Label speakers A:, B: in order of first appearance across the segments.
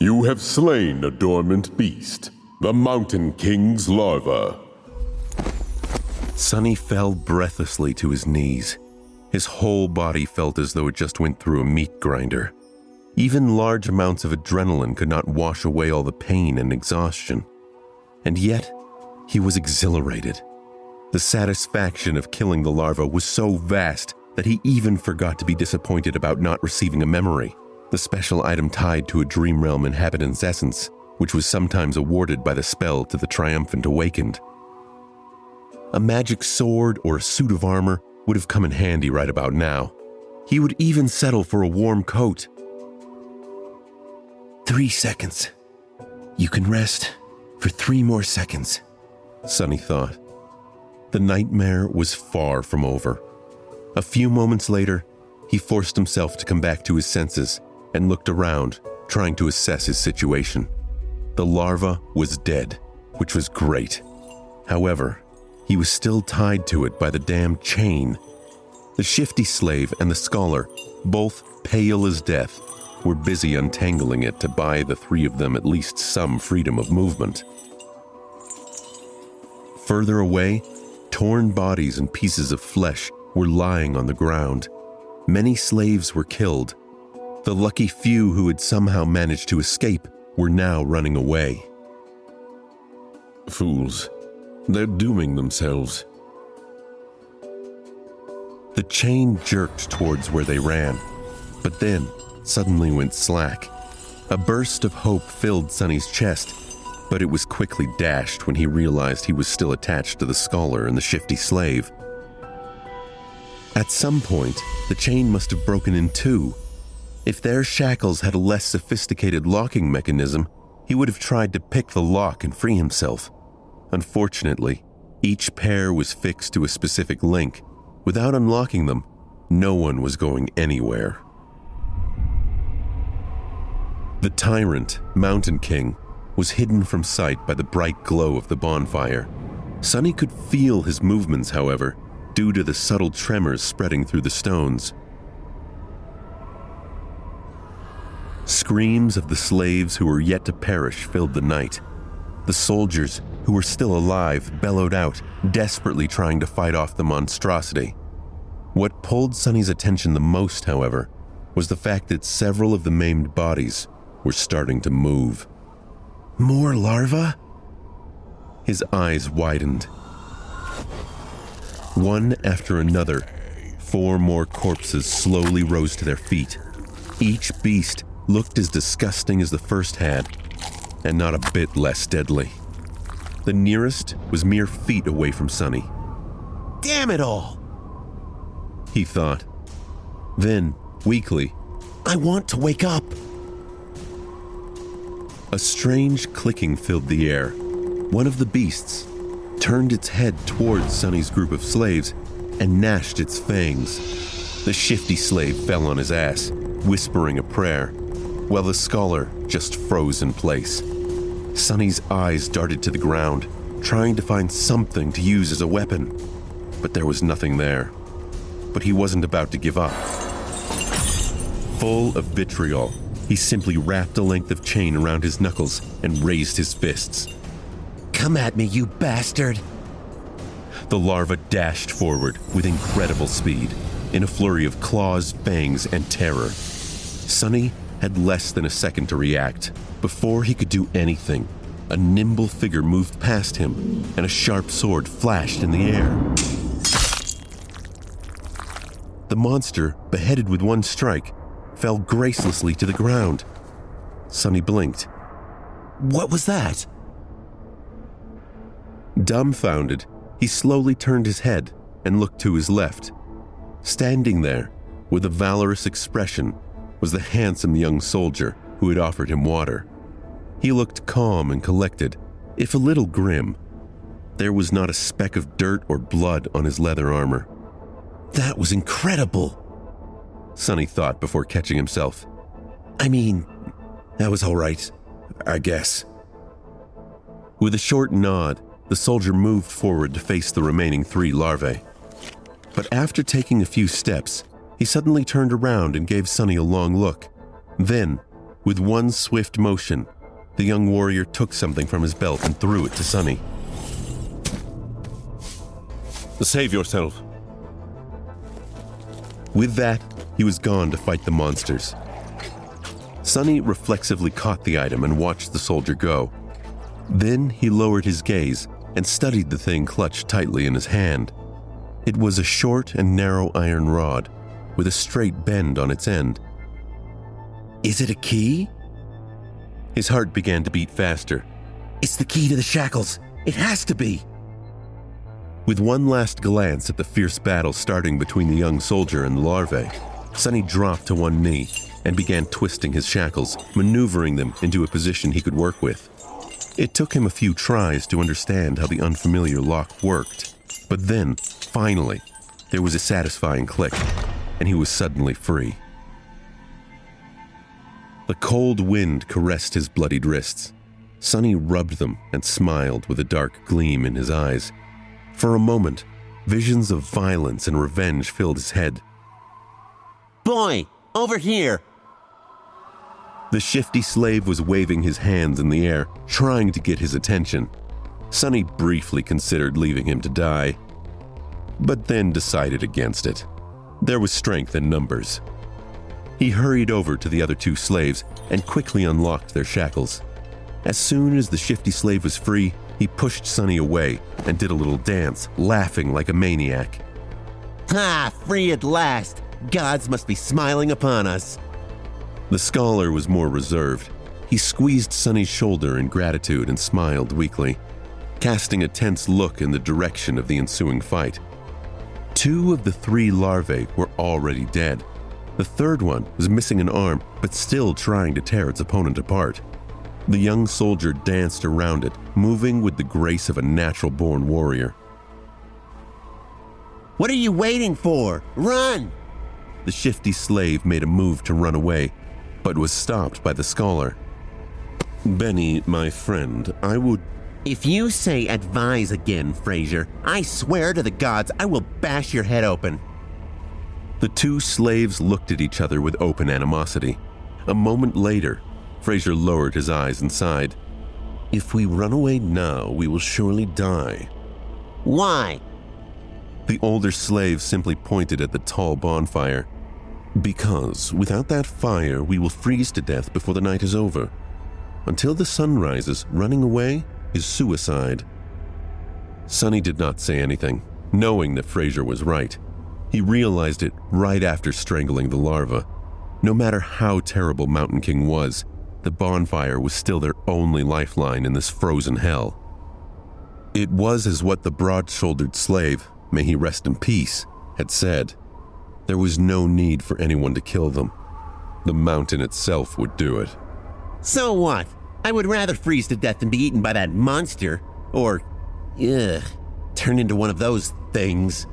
A: You have slain a dormant beast, the Mountain King's larva.
B: Sonny fell breathlessly to his knees. His whole body felt as though it just went through a meat grinder. Even large amounts of adrenaline could not wash away all the pain and exhaustion. And yet, he was exhilarated. The satisfaction of killing the larva was so vast that he even forgot to be disappointed about not receiving a memory, the special item tied to a Dream Realm inhabitant's essence, which was sometimes awarded by the spell to the triumphant awakened. A magic sword or a suit of armor would have come in handy right about now. He would even settle for a warm coat. 3 seconds. You can rest for 3 more seconds, Sonny thought. The nightmare was far from over. A few moments later, he forced himself to come back to his senses and looked around, trying to assess his situation. The larva was dead, which was great. However, he was still tied to it by the damn chain. The shifty slave and the scholar, both pale as death, were busy untangling it to buy the 3 of them at least some freedom of movement. Further away, torn bodies and pieces of flesh were lying on the ground. Many slaves were killed. The lucky few who had somehow managed to escape were now running away.
A: Fools. They're dooming themselves.
B: The chain jerked towards where they ran, but then suddenly went slack. A burst of hope filled Sonny's chest, but it was quickly dashed when he realized he was still attached to the scholar and the shifty slave. At some point, the chain must have broken in 2. If their shackles had a less sophisticated locking mechanism, he would have tried to pick the lock and free himself. Unfortunately, each pair was fixed to a specific link. Without unlocking them, no one was going anywhere. The tyrant, Mountain King, was hidden from sight by the bright glow of the bonfire. Sonny could feel his movements, however, due to the subtle tremors spreading through the stones. Screams of the slaves who were yet to perish filled the night. The soldiers, who were still alive, bellowed out, desperately trying to fight off the monstrosity. What pulled Sonny's attention the most, however, was the fact that several of the maimed bodies were starting to move. More larvae? His eyes widened. One after another, 4 more corpses slowly rose to their feet. Each beast looked as disgusting as the first had, and not a bit less deadly. The nearest was mere feet away from Sonny. Damn it all! He thought. Then, weakly, I want to wake up. A strange clicking filled the air. One of the beasts turned its head towards Sonny's group of slaves and gnashed its fangs. The shifty slave fell on his ass, whispering a prayer, while the scholar just froze in place. Sonny's eyes darted to the ground, trying to find something to use as a weapon, but there was nothing there. But he wasn't about to give up. Full of vitriol, he simply wrapped a length of chain around his knuckles and raised his fists. Come at me, you bastard! The larva dashed forward with incredible speed, in a flurry of claws, fangs, and terror. Sonny had less than a second to react. Before he could do anything, a nimble figure moved past him, and a sharp sword flashed in the air. The monster, beheaded with one strike, fell gracelessly to the ground. Sonny blinked. What was that? Dumbfounded, he slowly turned his head and looked to his left. Standing there, with a valorous expression, was the handsome young soldier who had offered him water. He looked calm and collected, if a little grim. There was not a speck of dirt or blood on his leather armor. That was incredible, Sonny thought before catching himself. I mean, that was all right, I guess. With a short nod, the soldier moved forward to face the remaining 3 larvae. But after taking a few steps, he suddenly turned around and gave Sonny a long look. Then, With one swift motion, the young warrior took something from his belt and threw it to Sonny.
A: Save yourself.
B: With that, he was gone to fight the monsters. Sonny reflexively caught the item and watched the soldier go. Then he lowered his gaze and studied the thing clutched tightly in his hand. It was a short and narrow iron rod with a straight bend on its end. Is it a key? His heart began to beat faster. It's the key to the shackles. It has to be. With one last glance at the fierce battle starting between the young soldier and the larvae, Sonny dropped to one knee and began twisting his shackles, maneuvering them into a position he could work with. It took him a few tries to understand how the unfamiliar lock worked, but then, finally, there was a satisfying click, and he was suddenly free. The cold wind caressed his bloodied wrists. Sonny rubbed them and smiled with a dark gleam in his eyes. For a moment, visions of violence and revenge filled his head.
C: Boy, over here!
B: The shifty slave was waving his hands in the air, trying to get his attention. Sonny briefly considered leaving him to die, but then decided against it. There was strength in numbers. He hurried over to the other two slaves and quickly unlocked their shackles. As soon as the shifty slave was free, he pushed Sonny away and did a little dance, laughing like a maniac.
C: Ha! Free at last! Gods must be smiling upon us.
B: The scholar was more reserved. He squeezed Sonny's shoulder in gratitude and smiled weakly, casting a tense look in the direction of the ensuing fight. 2 of the 3 larvae were already dead. The third one was missing an arm, but still trying to tear its opponent apart. The young soldier danced around it, moving with the grace of a natural-born warrior.
C: What are you waiting for? Run!
B: The shifty slave made a move to run away, but was stopped by the scholar.
A: Benny, my friend, I would...
C: If you say advise again, Fraser, I swear to the gods I will bash your head open.
B: The 2 slaves looked at each other with open animosity. A moment later, Fraser lowered his eyes and sighed.
A: If we run away now, we will surely die.
C: Why?
B: The older slave simply pointed at the tall bonfire.
A: Because without that fire, we will freeze to death before the night is over. Until the sun rises, running away is suicide.
B: Sonny did not say anything, knowing that Fraser was right. He realized it right after strangling the larva. No matter how terrible Mountain King was, the bonfire was still their only lifeline in this frozen hell. It was as what the broad-shouldered slave, may he rest in peace, had said. There was no need for anyone to kill them. The mountain itself would do it.
C: So what? I would rather freeze to death than be eaten by that monster. Or, turn into one of those things.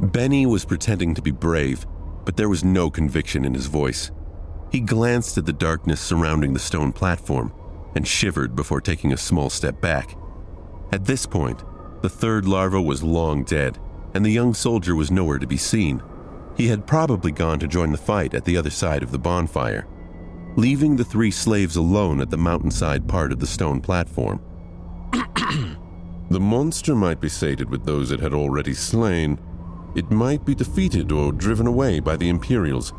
B: Benny was pretending to be brave, but there was no conviction in his voice. He glanced at the darkness surrounding the stone platform and shivered before taking a small step back. At this point, the third larva was long dead, and the young soldier was nowhere to be seen. He had probably gone to join the fight at the other side of the bonfire, leaving the 3 slaves alone at the mountainside part of the stone platform.
A: The monster might be sated with those it had already slain. It might be defeated or driven away by the Imperials.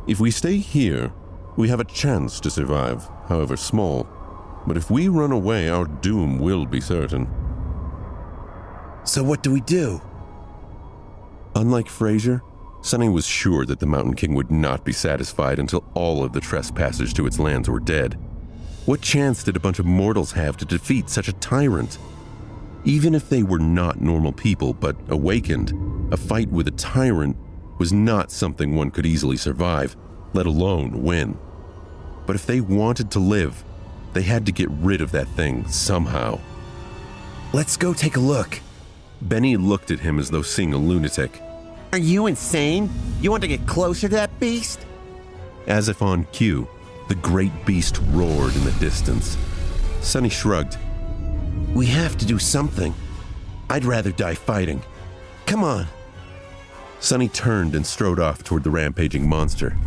A: If we stay here, we have a chance to survive, however small. But if we run away, our doom will be certain.
C: So what do we do?
B: Unlike Fraser, Sonny was sure that the Mountain King would not be satisfied until all of the trespassers to its lands were dead. What chance did a bunch of mortals have to defeat such a tyrant? Even if they were not normal people but awakened, a fight with a tyrant was not something one could easily survive, let alone win. But if they wanted to live, they had to get rid of that thing somehow.
C: Let's go take a look.
B: Benny looked at him as though seeing a lunatic.
C: Are you insane? You want to get closer to that beast?
B: As if on cue, the great beast roared in the distance. Sonny shrugged.
C: We have to do something. I'd rather die fighting. Come on.
B: Sonny turned and strode off toward the rampaging monster.